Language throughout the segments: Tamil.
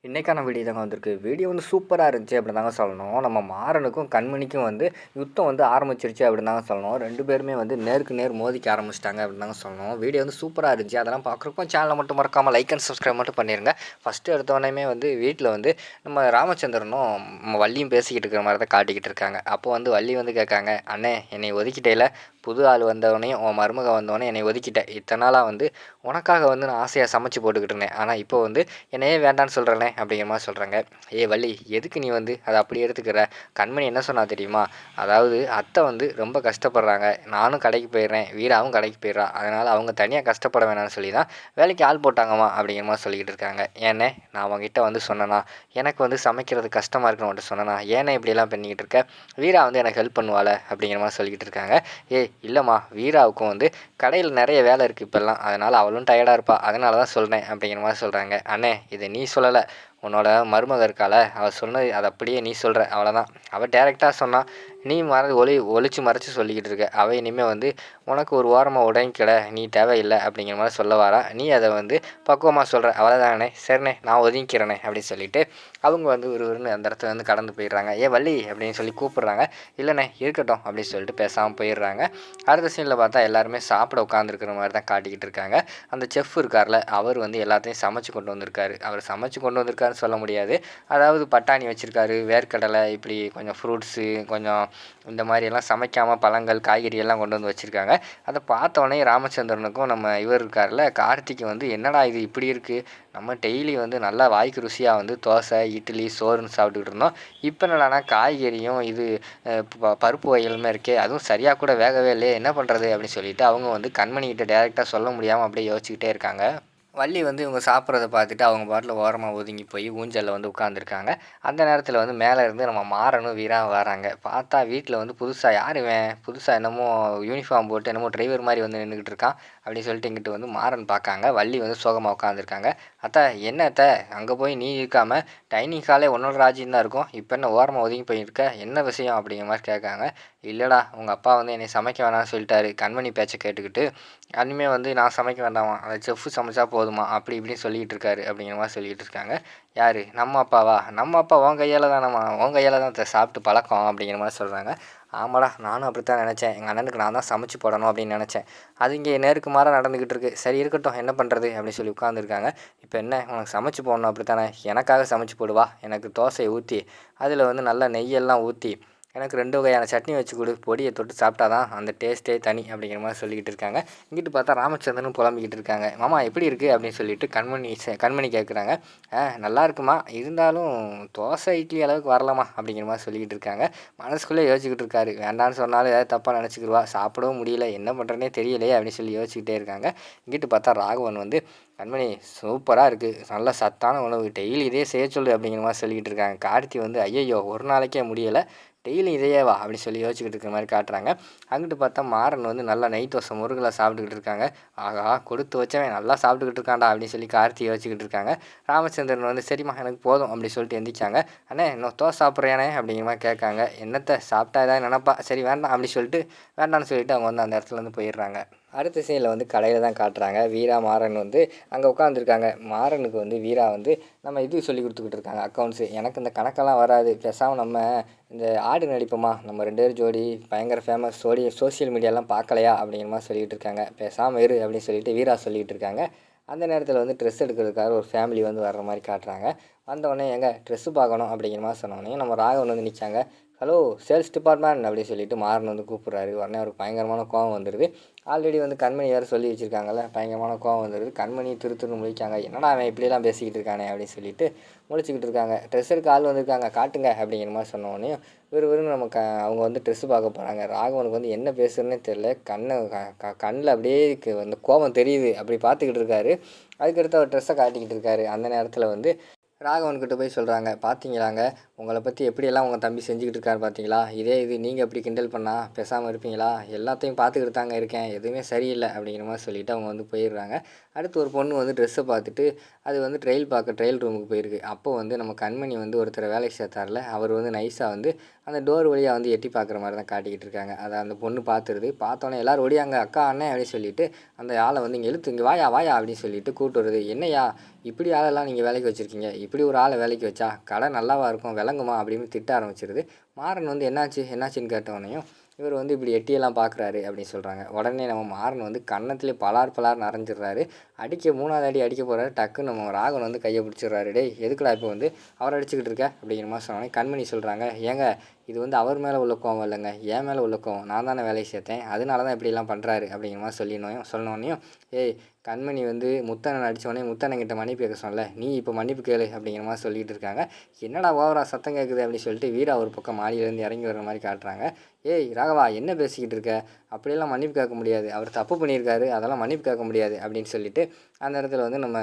இன்றைக்கான வீடியோ தாங்க வந்திருக்கு. வீடியோ வந்து சூப்பராக இருந்துச்சு அப்படின்னு தாங்க சொல்லணும். நம்ம மாறனுக்கும் கண்மணிக்கும் வந்து யுத்தம் வந்து ஆரம்பிச்சிருச்சு அப்படின்னு தாங்க சொல்லணும். 2 பேருமே வந்து நேருக்கு நேர் மோதிக்க ஆரம்பிச்சிட்டாங்க அப்படின்னு தாங்க சொல்லணும். வீடியோ வந்து சூப்பராக இருந்துச்சு. அதெல்லாம் பார்க்குறப்போ சேனலை மட்டும் மறக்காமல் லைக் அண்ட் சப்ஸ்கிரைப் மட்டும் பண்ணிடுங்க. ஃபஸ்ட்டு எடுத்தோடனே வந்து வீட்டில் வந்து நம்ம ராமச்சந்திரனும் வள்ளியும் பேசிக்கிட்டு இருக்கிற மாதிரி தான் காட்டிக்கிட்டு இருக்காங்க. அப்போ வந்து வள்ளி வந்து கேட்காங்க, அண்ணே என்னை ஒதுக்கிட்டேல, புது ஆள் வந்தவனையும் உன் மருமக வந்தவனே என்னை ஒதுக்கிட்டேன். இத்தனை நாளாக வந்து உனக்காக வந்து நான் ஆசையாக சமைச்சு போட்டுக்கிட்டு இருந்தேன். ஆனால் இப்போ வந்து என்னையே வேண்டான்னு சொல்கிறேனே அப்படிங்கிற மாதிரி சொல்கிறாங்க. வள்ளி, எதுக்கு நீ வந்து அதை அப்படி எடுத்துக்கிற? கண்மணி என்ன சொன்னா தெரியுமா? அதாவது அத்தை வந்து ரொம்ப கஷ்டப்படுறாங்க, நானும் கடைக்கு போயிடுறேன், வீராவும் கடைக்கு போயிடுறா, அதனால் அவங்க தனியாக கஷ்டப்பட வேணாம்னு சொல்லி தான் வேலைக்கு ஆள் போட்டாங்கம்மா அப்படிங்கிற மாதிரி சொல்லிக்கிட்டு இருக்காங்க. ஏன்னே நான் அவங்ககிட்ட வந்து சொன்னேன்னா, எனக்கு வந்து சமைக்கிறது கஷ்டமாக இருக்குன்னு உன்ட்ட சொன்னேன்னா, ஏன்னே இப்படியெல்லாம் பண்ணிக்கிட்டு இருக்க? வீரா வந்து எனக்கு ஹெல்ப் பண்ணுவாள் அப்படிங்கிற மாதிரி சொல்லிக்கிட்டு இருக்காங்க. இல்லைம்மா, வீராவுக்கும் வந்து கடையில் நிறைய வேலை இருக்குது இப்போல்லாம், அதனால் அவளும் டயர்டாக இருப்பாள், அதனால தான் சொல்கிறேன் அப்படிங்கிற மாதிரி சொல்கிறாங்க. அண்ணே, இதை நீ சொல்லலை, உன்னோட மருமக இருக்கால, அவள் சொன்னது அதை அப்படியே நீ சொல்கிற, அவ்வளோதான். அவள் டேரெக்டாக சொன்னால் நீ ஒளிச்சு மறைச்சி சொல்லிக்கிட்டு இருக்க. அவள் இனிமேல் வந்து உனக்கு ஒரு ஓரமாக உடங்கிக்கிட, நீ தேவையில்லை அப்படிங்கிற மாதிரி சொல்ல வரா. நீ அதை வந்து பக்குவமாக சொல்கிற, அவ்வளோதானே, சரிண்ணே நான் ஒதுங்கிக்கிறேனே அப்படின்னு சொல்லிட்டு அவங்க வந்து ஒருவருன்னு அந்த இடத்துல வந்து கடந்து போயிடுறாங்க. வள்ளி அப்படின்னு சொல்லி கூப்பிட்றாங்க. இல்லைண்ணே இருக்கட்டும் அப்படின்னு சொல்லிட்டு பேசாமல் போயிடுறாங்க. அடுத்த சீனில் பார்த்தா எல்லாருமே சாப்பிட உட்காந்துருக்கிற மாதிரி தான் காட்டிக்கிட்டு இருக்காங்க. அந்த செஃப் இருக்கார்ல, அவர் வந்து எல்லாத்தையும் சமைச்சு கொண்டு வந்திருக்காரு. அவர் சமைச்சு கொண்டு வந்திருக்காருன்னு சொல்ல முடியாது. அதாவது பட்டாணி வச்சுருக்காரு, வேர்க்கடலை, இப்படி கொஞ்சம் ஃப்ரூட்ஸு, கொஞ்சம் இந்த மாதிரியெல்லாம் சமைக்காமல் பழங்கள், காய்கறி எல்லாம் கொண்டு வந்து வச்சுருக்காங்க. அதை பார்த்தோன்னே ராமச்சந்திரனுக்கும் நம்ம இவர் இருக்கார்ல கார்த்திக்கு வந்து, என்னடா இது இப்படி இருக்குது, நம்ம டெய்லி வந்து நல்லா வாய்க்கு ருசியாக வந்து தோசை, இட்லி, சோறுன்னு சாப்பிட்டுக்கிட்டு இருந்தோம், இப்போ என்னடானா காய்கறியும் இது பருப்பு வகைகளுமே இருக்கே, அதுவும் சரியாக கூட வேகவே இல்லையே, என்ன பண்ணுறது அப்படின்னு சொல்லிட்டு அவங்க வந்து கண்மணிக்கிட்ட டேரெக்டாக சொல்ல முடியாமல் அப்படியே யோசிச்சுக்கிட்டே இருக்காங்க. வள்ளி வந்து இவங்க சாப்பிட்றத பார்த்துட்டு அவங்க பாட்டில் ஓரமாக ஒதுங்கி போய் ஊஞ்சலில் வந்து உட்காந்துருக்காங்க. அந்த நேரத்தில் வந்து மேலே இருந்து நம்ம மாறனும் வீராவும் வராங்க. பார்த்தா வீட்டில் வந்து புதுசாக யார் இவன், புதுசாக என்னமோ யூனிஃபார்ம் போட்டு என்னமோ டிரைவர் மாதிரி வந்து நின்றுக்கிட்டு இருக்கான் அப்படின்னு சொல்லிட்டு இங்கிட்டு வந்து மாறன் பார்க்காங்க. வள்ளி வந்து சோகமாக உட்காந்துருக்காங்க. அத்தை, என்ன அத்தை, அங்கே போய் நீ இருக்காமல் டைனிங் ஹாலே உன்னோட ராஜ்யம் தான் இருக்கும், இப்போ என்ன ஓரமாக ஒதுங்கி போயிருக்க, என்ன விஷயம் அப்படிங்கிற மாதிரி கேட்காங்க. இல்லைடா, உங்கள் அப்பா வந்து என்னை சமைக்க வேணாம்னு சொல்லிட்டாரு, கண்மணி பேச்சை கேட்டுக்கிட்டு, இனிமேல் வந்து நான் சமைக்க வேண்டாமா, அந்த செஃப்பு சமைச்சா போதுமா அப்படி இப்படின்னு சொல்லிக்கிட்டு இருக்காரு அப்படிங்கிற மாதிரி சொல்லிக்கிட்டு இருக்காங்க. யார், நம்ம அப்பாவா? நம்ம அப்பா உன் கையால் தானம்மா, உன் கையால் தான் சாப்பிட்டு பழக்கம் அப்படிங்கிற மாதிரி சொல்கிறாங்க. ஆமாடா, நானும் அப்படித்தான் நினச்சேன், எங்கள் அண்ணனுக்கு நான் தான் சமைச்சு போடணும் அப்படின்னு நினச்சேன், அது இங்கே நேருக்கு மாறாக நடந்துக்கிட்டு இருக்குது, சரி இருக்கட்டும், என்ன பண்ணுறது அப்படின்னு சொல்லி உட்காந்துருக்காங்க. இப்போ என்ன, உனக்கு சமைச்சு போடணும் அப்படித்தானே, எனக்காக சமைச்சு போடுவா, எனக்கு தோசையை ஊற்றி அதில் வந்து நல்லா நெய்யெல்லாம் ஊற்றி எனக்கு 2 வகையான சட்னி வச்சு கொடு, பொடியை தொட்டு சாப்பிட்டா தான் அந்த டேஸ்ட்டே தனி அப்படிங்கிற மாதிரி சொல்லிக்கிட்டு இருக்காங்க. இங்கிட்டு பார்த்தா ராமச்சந்திரனும் புலம்பிக்கிட்டு இருக்காங்க. மாமா எப்படி இருக்குது அப்படின்னு சொல்லிட்டு கண்மணி கேட்குறாங்க. நல்லா இருக்குமா, இருந்தாலும் தோசை இட்லி அளவுக்கு வரலாமா அப்படிங்கிற மாதிரி சொல்லிக்கிட்டு இருக்காங்க. மனசுக்குள்ளே யோசிச்சுக்கிட்டு இருக்காரு, வேண்டான்னு சொன்னாலும் ஏதாவது தப்பாக நினச்சிக்கிடுவா, சாப்பிடவும் முடியல, என்ன பண்ணுறேனே தெரியலையே அப்படின்னு சொல்லி யோசிச்சுக்கிட்டே இருக்காங்க. இங்கிட்டு பார்த்தா ராகவன் வந்து, கண்மணி சூப்பராக இருக்குது, நல்ல சத்தான உணவு, டெய்லி இதே செய்ய சொல்லு அப்படிங்கிற மாதிரி சொல்லிக்கிட்டு இருக்காங்க. கார்த்தி வந்து, ஐயையோ ஒரு நாளைக்கே முடியலை, டெய்லி இதையே வா அப்படின்னு சொல்லி யோசிச்சுக்கிட்டு இருக்கிற மாதிரி காட்டுறாங்க. அங்கிட்டு பார்த்தா மாறன் வந்து நல்லா நெய் தோசை முருகலை சாப்பிட்டுக்கிட்டு இருக்காங்க. ஆகா, கொடுத்து வச்சவன் நல்லா சாப்பிட்டுக்கிட்டு இருக்காண்டா அப்படின்னு சொல்லி கார்த்தி யோசிச்சுக்கிட்டு இருக்காங்க. ராமச்சந்திரன் வந்து, சரிம்மா எனக்கு போதும் அப்படி சொல்லிட்டு எந்திரிச்சாங்க. அண்ணே இன்னும் தோசை சாப்பிட்றியானே அப்படிங்கிற மாதிரி கேட்காங்க. என்னத்தை சாப்பிட்டா ஏதாவது நினப்பா, சரி வேண்டாம் அப்படி சொல்லிட்டு வேண்டாம்னு சொல்லிட்டு அவங்க வந்து அந்த இடத்துல வந்து போயிடுறாங்க. அடுத்த சீனில் வந்து கடையில் தான் காட்டுறாங்க. வீரா மாறன் வந்து அங்கே உட்காந்துருக்காங்க. மாறனுக்கு வந்து வீரா வந்து நம்ம இது சொல்லி கொடுத்துக்கிட்டு இருக்காங்க, அக்கௌண்ட்ஸு. எனக்கு இந்த கணக்கெல்லாம் வராது, பேசாமல் நம்ம இந்த ஆடு நடிப்போமா, நம்ம 2 பேர் ஜோடி பயங்கர ஃபேமஸ், சோஷியல் மீடியாலாம் பார்க்கலையா அப்படிங்கிற மாதிரி சொல்லிகிட்டு இருக்காங்க. பேசாமல் இரு அப்படின்னு சொல்லிட்டு வீரா சொல்லிகிட்டு இருக்காங்க. அந்த நேரத்தில் வந்து ட்ரெஸ் எடுக்கிறதுக்காக ஒரு ஃபேமிலி வந்து வர்ற மாதிரி காட்டுறாங்க. வந்தவொடனே எங்கே ட்ரெஸ்ஸு பார்க்கணும் அப்படிங்கிற மாதிரி சொன்னோடனே நம்ம ராகவன் வந்து நிற்காங்க. ஹலோ சேல்ஸ் டிபார்ட்மெண்ட் அப்படின்னு சொல்லிட்டு மாறன் வந்து கூப்பிட்றாரு. உடனே அவருக்கு பயங்கரமான கோவம் வந்துடுது. ஆல்ரெடி வந்து கண்மணி வேறு சொல்லி வச்சுருக்காங்கல்ல, பயங்கரமான கோவம் வந்துடுது. கண்மணி திருத்துன்னு முழிக்காங்க. என்னடா அவன் இப்படிலாம் பேசிக்கிட்டு இருக்கானே அப்படின்னு சொல்லிட்டு முழிச்சிக்கிட்டு இருக்காங்க. ட்ரெஸ் எடுக்க ஆள் வந்திருக்காங்க, காட்டுங்க அப்படிங்கிற மாதிரி சொன்னோடனே விறுவிறுன்னு நம்ம அவங்க வந்து ட்ரெஸ்ஸு பார்க்க போகிறாங்க. ராகவனுக்கு வந்து என்ன பேசுறதுன்னே தெரியல, கண்ணில் அப்படியே அந்த கோவம் தெரியுது, அப்படி பார்த்துக்கிட்டு இருக்காரு. அதுக்கடுத்து அவர் ட்ரெஸ்ஸை காட்டிக்கிட்டு இருக்காரு. அந்த நேரத்தில் வந்து ராகவன்கிட்ட போய் சொல்கிறாங்க, பார்த்தீங்களாங்க உங்களை பற்றி எப்படியெல்லாம் உங்கள் தம்பி செஞ்சுக்கிட்டு இருக்காரு பார்த்தீங்களா, இதே இது நீங்கள் எப்படி கிண்டல் பண்ணால் பேசாமல் இருப்பீங்களா, எல்லாத்தையும் பார்த்துக்கிட்டு தாங்க இருக்கேன், எதுவுமே சரியில்லை அப்படிங்கிற மாதிரி சொல்லிவிட்டு அவங்க வந்து போயிடுறாங்க. அடுத்து ஒரு பொண்ணு வந்து ட்ரெஸ்ஸை பார்த்துட்டு அது வந்து ட்ரையல் ரூமுக்கு போயிருக்கு. அப்போ வந்து நம்ம கண்மணி வந்து ஒருத்தரை வேலைக்கு சேர்த்தார்ல, அவர் வந்து நைஸாக வந்து அந்த டோர் வழியா வந்து எட்டி பார்க்குற மாரி தான் காட்டிக்கிட்டு இருக்காங்க. அத அந்த பொண்ணு பார்த்துருது. பார்த்தோன்னே எல்லாரும் ஓடியாங்க, "அக்கா, அண்ணே" அப்படின்னு சொல்லிட்டு அந்த ஆளை வந்து இங்க வாயா வாயா அப்படின்னு சொல்லிட்டு கூட்டு வருது. "என்னய்யா இப்படி ஆளெல்லாம் நீங்கள் வேலைக்கு வச்சுருக்கீங்க? இப்படி ஒரு ஆளை வேலைக்கு வச்சா கடை நல்லாவா இருக்கும்? விளங்குமா?" அப்படின்னு திட்ட ஆரம்பிச்சிருது. மாறன் வந்து என்னாச்சுன்னு கேட்டவொடனேயும் இவர் வந்து இப்படி எட்டியெல்லாம் பார்க்குறாரு அப்படின்னு சொல்கிறாங்க. உடனே நம்ம மாறன் வந்து கன்னத்திலே பலார்னு அரைஞ்சிடுறாரு. 3வது அடி அடிக்க போகிறாரு. டக்குன்னு நம்ம ராகவன் வந்து கையை பிடிச்சிடுறாரு. "டேய், எதுக்குடா இப்போ வந்து அவரை அடிச்சுக்கிட்டு இருக்க?" அப்படிங்கிற மாதிரி சொன்னோடனே கண்மணி சொல்கிறாங்க, "ஏங்க, இது வந்து அவர் மேலே உள்ள கோவம் இல்லைங்க, என் மேலே உள்ள கோவம். நான் தானே வேலைக்கு சேர்த்தேன், அதனால தான் இப்படிலாம் பண்ணுறாரு." அப்படிங்கிற மாதிரி சொன்னோடனையும், "ஏய், கண்மணி வந்து முத்தண்ணன் அடித்தோடனே முத்தண்ணங்கிட்ட மன்னிப்பு கேட்க சொன்னல, நீ இப்போ மன்னிப்பு கேளு." அப்படிங்கிற மாதிரி சொல்லிகிட்டு இருக்காங்க. "என்னடா ஓவரா சத்தம் கேட்குது?" அப்படின்னு சொல்லிட்டு வீரா ஒரு பக்கம் மாடியிலேருந்து இறங்கி வர மாதிரி காட்டுறாங்க. "ஏய் ராகவா, என்ன பேசிக்கிட்டு இருக்க? அப்படியெல்லாம் மன்னிப்பு கேட்க முடியாது. அவர் தப்பு பண்ணியிருக்காரு, அதெல்லாம் மன்னிப்பு கேட்க முடியாது." அப்படின்னு சொல்லிட்டு அந்த இடத்துல வந்து நம்ம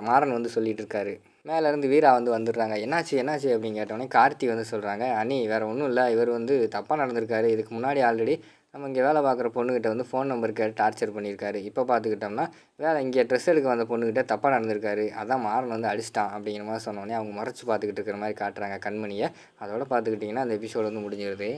மாறன் வந்து சொல்லிகிட்டு இருக்காரு. மேலேருந்து வீரா வந்து வந்துடுறாங்க. என்னாச்சு அப்படின்னு கேட்டோடனே கார்த்தி வந்து சொல்கிறாங்க, "அண்ணி, வேறு ஒன்றும் இல்லை, இவர் வந்து தப்பாக நடந்திருக்காரு. இதுக்கு முன்னாடி ஆல்ரெடி நம்ம இங்கே வேலை பார்க்குற பொண்ணுக்கிட்ட வந்து ஃபோன் நம்பர் கேட்டு டார்ச்சர் பண்ணியிருக்காரு. இப்போ பார்த்துக்கிட்டோம்னா இங்கே ட்ரெஸ் எடுக்க வந்த பொண்ணுக்கிட்ட தப்பாக நடந்திருக்காரு. அதான் மாறன் வந்து அடிச்சிட்டான்." அப்படிங்கிற மாதிரி சொன்னோடனே அவங்க முறைச்சி பார்த்துக்கிட்டு இருக்கிற மாதிரி காட்டுறாங்க கண்மணியை. அதோட பார்த்துக்கிட்டிங்கன்னா அந்த எபிசோடு வந்து முடிஞ்சிருது.